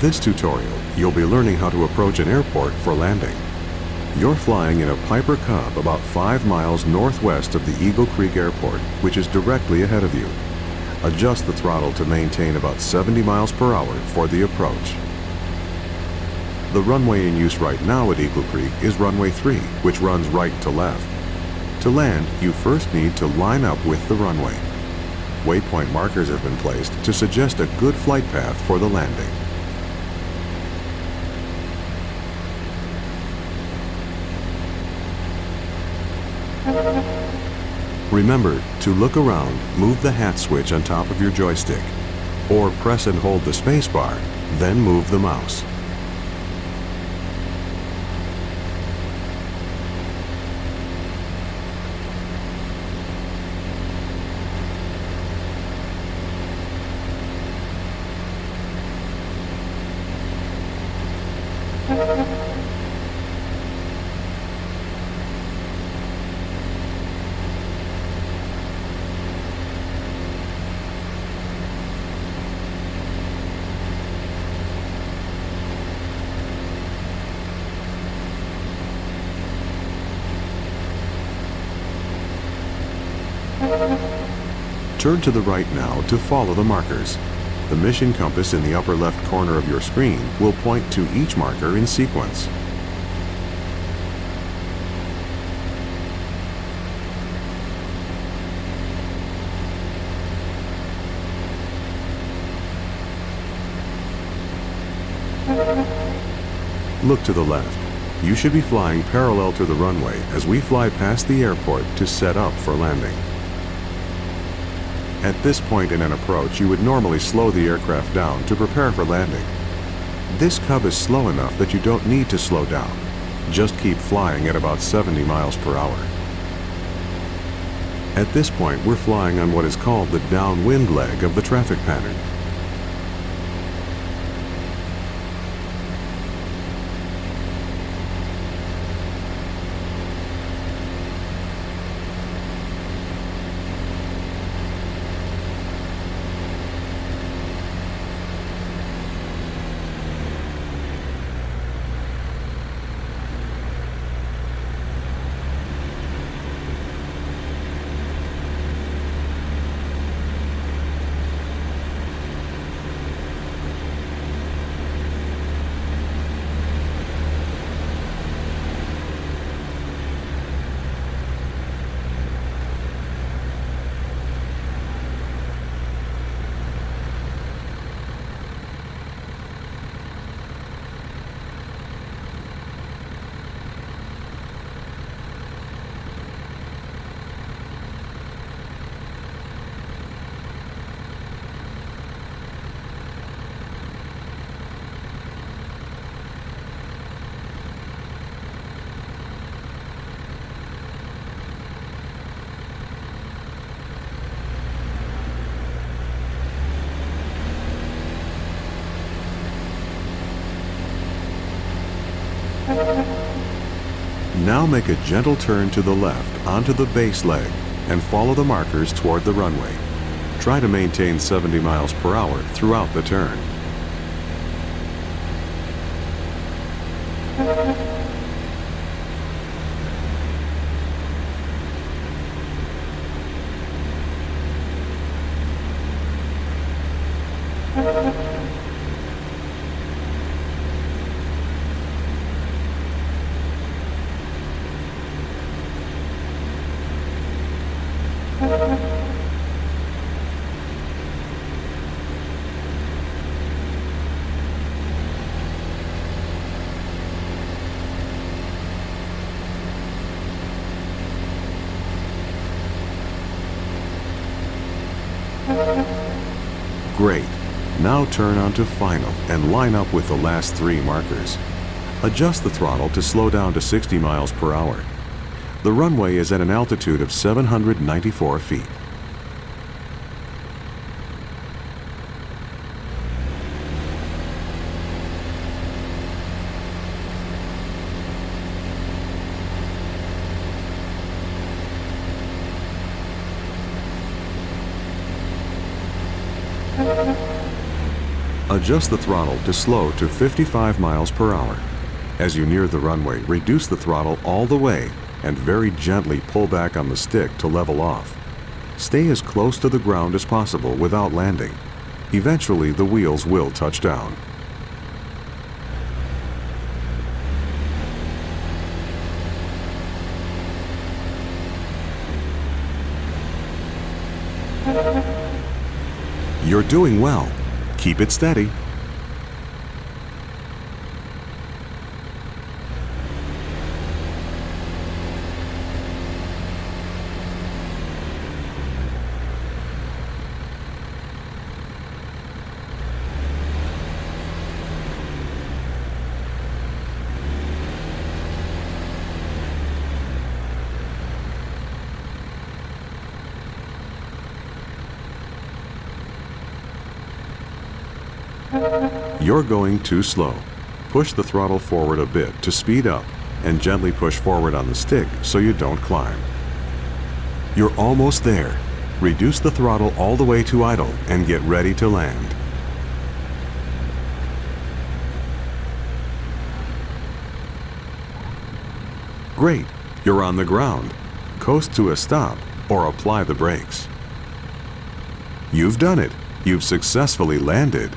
This tutorial, you'll be learning how to approach an airport for landing. You're flying in a Piper Cub about 5 miles northwest of the Eagle Creek Airport, which is directly ahead of you. Adjust the throttle to maintain about 70 miles per hour for the approach. The runway in use right now at Eagle Creek is runway 3, which runs right to left. To land, you first need to line up with the runway. Waypoint markers have been placed to suggest a good flight path for the landing. Remember to look around, move the hat switch on top of your joystick, or press and hold the space bar, then move the mouse. Turn to the right now to follow the markers. The mission compass in the upper left corner of your screen will point to each marker in sequence. Look to the left. You should be flying parallel to the runway as we fly past the airport to set up for landing. At this point in an approach, you would normally slow the aircraft down to prepare for landing. This Cub is slow enough that you don't need to slow down. Just keep flying at about 70 miles per hour. At this point, we're flying on what is called the downwind leg of the traffic pattern. Now make a gentle turn to the left onto the base leg and follow the markers toward the runway. Try to maintain 70 miles per hour throughout the turn. Great. Now turn onto final and line up with the last 3 markers. Adjust the throttle to slow down to 60 miles per hour. The runway is at an altitude of 794 feet. Adjust the throttle to slow to 55 miles per hour. As you near the runway, reduce the throttle all the way and very gently pull back on the stick to level off. Stay as close to the ground as possible without landing. Eventually, the wheels will touch down. You're doing well. Keep it steady. You're going too slow. Push the throttle forward a bit to speed up and gently push forward on the stick so you don't climb. You're almost there. Reduce the throttle all the way to idle and get ready to land. Great, you're on the ground. Coast to a stop or apply the brakes. You've done it. You've successfully landed.